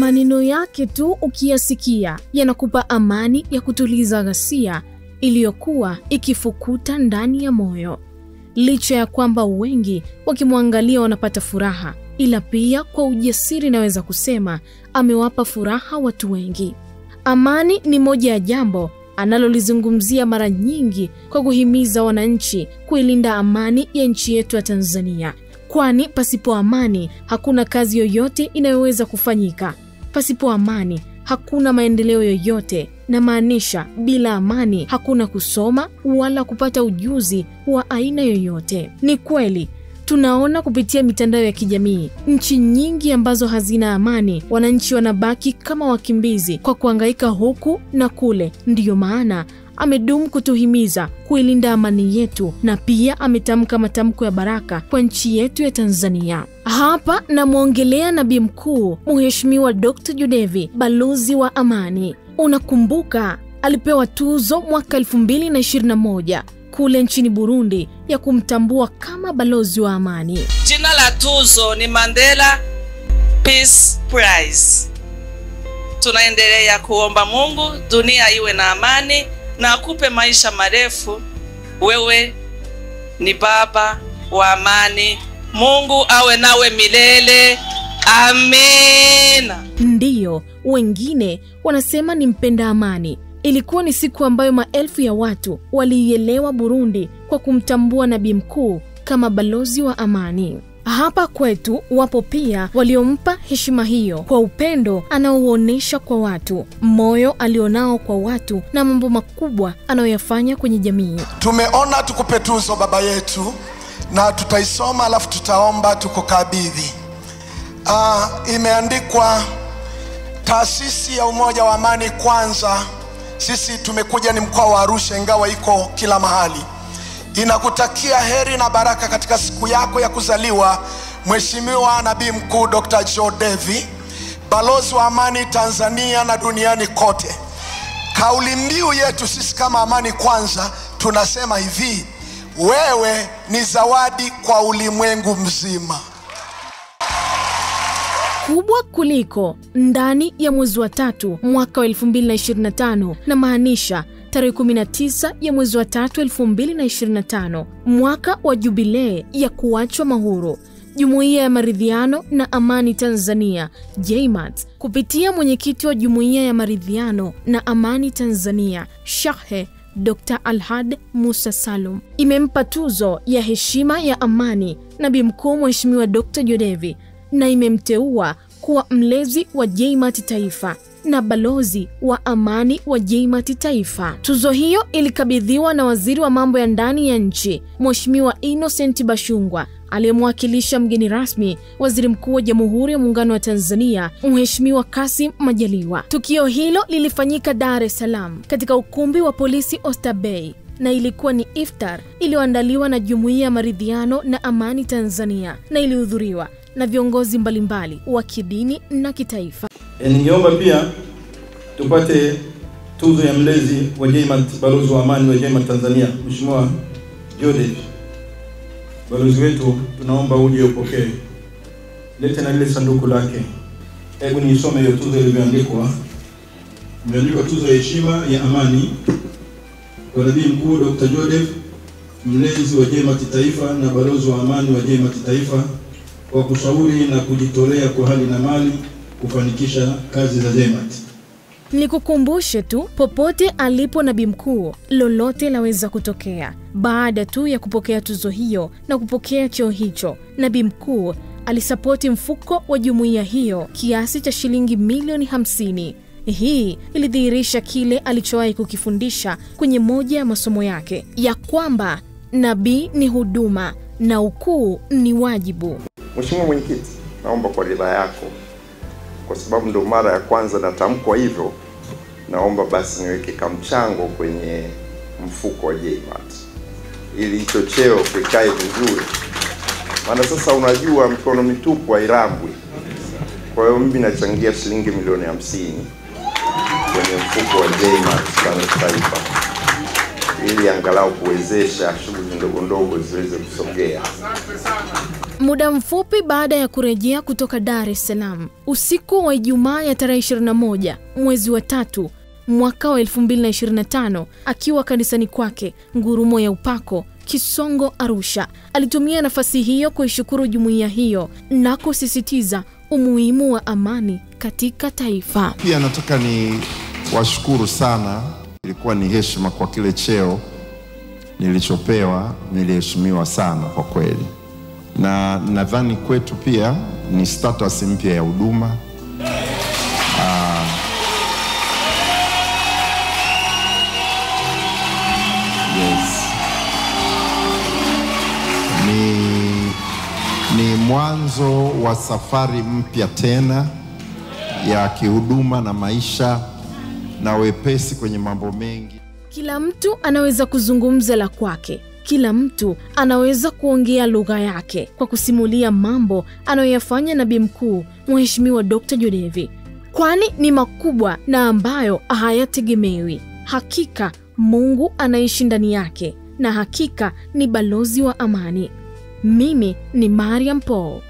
Maneno yake tu ukiyasikia yanakupa amani ya kutuliza ghasia iliyokuwa ikifukuta ndani ya moyo. Licha ya kwamba wengi wakimwangalia wanapata furaha, ila pia kwa ujasiri naweza kusema amewapa furaha watu wengi. Amani ni moja ya jambo analolizungumzia mara nyingi kwa kuhimiza wananchi kuilinda amani ya nchi yetu ya Tanzania. Kwani pasipo amani hakuna kazi yoyote inayoweza kufanyika. Pasipo amani hakuna maendeleo yoyote, na maanisha bila amani hakuna kusoma wala kupata ujuzi wa aina yoyote. Ni kweli tunaona kupitia mitandao ya kijamii nchi nyingi ambazo hazina amani, wananchi wanabaki kama wakimbizi kwa kuhangaika huku na kule. Ndiyo maana amedumu kutuhimiza kuilinda amani yetu, na pia ametamka matamko ya baraka kwa nchi yetu ya Tanzania. Hapa namuongelea Nabii Mkuu Mheshimiwa Dr. Jodevi, balozi wa amani. Unakumbuka alipewa tuzo mwaka 2021 kule nchini Burundi ya kumtambua kama balozi wa amani. Jina la tuzo ni Mandela Peace Prize. Tunaendelea kuomba Mungu dunia iwe na amani na akupe maisha marefu. Wewe ni baba wa amani. Mungu awe nawe milele. Amina. Ndiyo, wengine wanasema ni mpenda amani. Ilikuwa ni siku ambayo maelfu ya watu waliielewa Burundi kwa kumtambua Nabii Mkuu kama balozi wa amani. Hapa kwetu wapo pia waliompa heshima hiyo kwa upendo anaouonesha kwa watu, moyo alionao kwa watu, na mambo makubwa anayoyafanya kwenye jamii. Tumeona tukupe tuzo baba yetu, na tutaisoma alafu tutaomba tukukabidhi. Imeandikwa Taasisi ya Umoja wa Amani Kwanza. Sisi tumekuja ni mkoa wa Arusha, ingawa iko kila mahali. Inakutakia heri na baraka katika siku yako ya kuzaliwa, Mheshimiwa Nabii Mkuu Dr. Jodevi, balozi wa amani Tanzania na duniani kote. Kauli mbiu yetu sisi kama Amani Kwanza tunasema hivi: wewe ni zawadi kwa ulimwengu mzima. Kubwa kuliko ndani ya mwezi wa 3 mwaka wa 2025, na maanisha tarehe 19 ya mwezi wa 3 2025, mwaka wa jubilee ya kuachwa mahuru. Jumuiya ya Maridhiano na Amani Tanzania JMAT kupitia mwenyekiti wa Jumuiya ya Maridhiano na Amani Tanzania Sheikh Dr. Alhad Musa Salum imempa tuzo ya heshima ya amani Nabii Mkuu Mheshimiwa Dr. Jodevi, na imemteua kuwa mlezi wa JMAT Taifa na balozi wa amani wa JMAT Taifa. Tuzo hiyo ilikabidhiwa na Waziri wa Mambo ya Ndani ya Nchi Mheshimiwa Innocent Bashungwa, aliyemwakilisha mgeni rasmi Waziri Mkuu wa Jamhuri ya Muungano wa Tanzania Mheshimiwa Kassim Majaliwa. Tukio hilo lilifanyika Dar es Salaam katika ukumbi wa polisi Oysterbay, na ilikuwa ni iftar iliyoandaliwa na Jumuiya ya Maridhiano na Amani Tanzania na ilihudhuriwa na viongozi mbalimbali wa kidini na kitaifa. Ningeomba pia tupate tuzo ya mlezi wa JMAT, balozi wa amani wa JMAT Tanzania, Mheshimiwa Jodevi. Balozi wetu, tunaomba uje upokee. Leta na ile sanduku lake. Hebu nisome hiyo tuzo ilivyoandikwa. Imeandikwa tuzo ya heshima ya amani kwa Nabii Mkuu Dr. Jodevi, mlezi wa JMAT Taifa na balozi wa amani wa JMAT Taifa, kwa kushauri na kujitolea kwa hali na mali kufanikisha kazi za JMAT. Nikukumbushe tu, popote alipo Nabii Mkuu, lolote laweza kutokea. Baada tu ya kupokea tuzo hiyo na kupokea cheo hicho, Nabii Mkuu alisapoti mfuko wa jumuiya hiyo kiasi cha shilingi milioni 50. Hii ilidhihirisha kile alichowahi kukifundisha kwenye moja ya masomo yake, ya kwamba nabii ni huduma na ukuu ni wajibu. Mheshimiwa Mwenyekiti, naomba kwa ridhaa yako, kwa sababu ndo mara ya kwanza natamkwa hivyo, naomba basi niweke kamchango kwenye mfuko wa JMAT ili hicho cheo kikae vizuri. Maana sasa unajua mikono mitupu hairambwi. Kwa hiyo mimi nachangia shilingi milioni 50 kwenye mfuko wa JMAT Taifa ili angalau kuwezesha shughuli ndogo ndogo ziweze kusogea. Asante sana. Muda mfupi baada ya kurejea kutoka Dar es Salaam, usiku wa Ijumaa ya tarehe 21 mwezi wa 3 mwaka wa 2025, akiwa kanisani kwake Ngurumo ya Upako, Kisongo, Arusha, alitumia nafasi hiyo kuishukuru jumuiya hiyo na kusisitiza umuhimu wa amani katika taifa. Pia nataka ni washukuru sana, ilikuwa ni heshima kwa kile cheo nilichopewa, niliheshimiwa sana kwa kweli. Na nadhani kwetu pia ni status mpya ya huduma. Yes. Ni mwanzo wa safari mpya tena ya kihuduma na maisha na wepesi kwenye mambo mengi. Kila mtu anaweza kuzungumza la kwake. Kila mtu anaweza kuongea lugha yake kwa kusimulia mambo anayoyafanya Nabii Mkuu Mheshimiwa Dr. Jodevi, kwani ni makubwa na ambayo hayategemewi. Hakika Mungu anaishi ndani yake na hakika ni balozi wa amani. Mimi ni Mariam Paul.